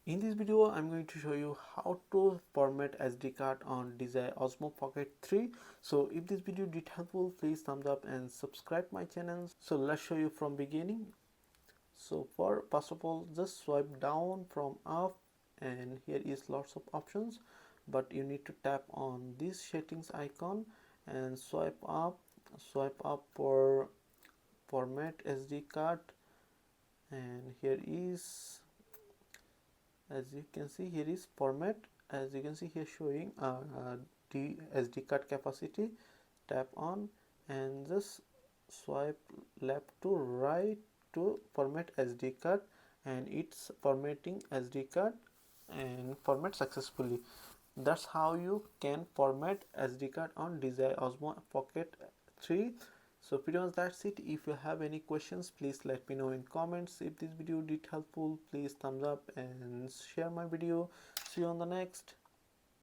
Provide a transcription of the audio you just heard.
In this video, I'm going to show you how to format SD card on DJI Osmo Pocket 3. So if this video did helpful, please thumbs up and subscribe my channel. So let's show you from beginning. So first of all, just swipe down from up, and here is lots of options, but you need to tap on this settings icon and swipe up for format SD card, and here is, as you can see, here is format. As you can see here, showing the SD card capacity. Tap on and just swipe left to right to format SD card, and it's formatting SD card and format successfully. That's how you can format SD card on DJI Osmo Pocket 3. So pretty much that's it. If you have any questions, please let me know in comments. If this video did helpful, please thumbs up and share my video. See you on the next.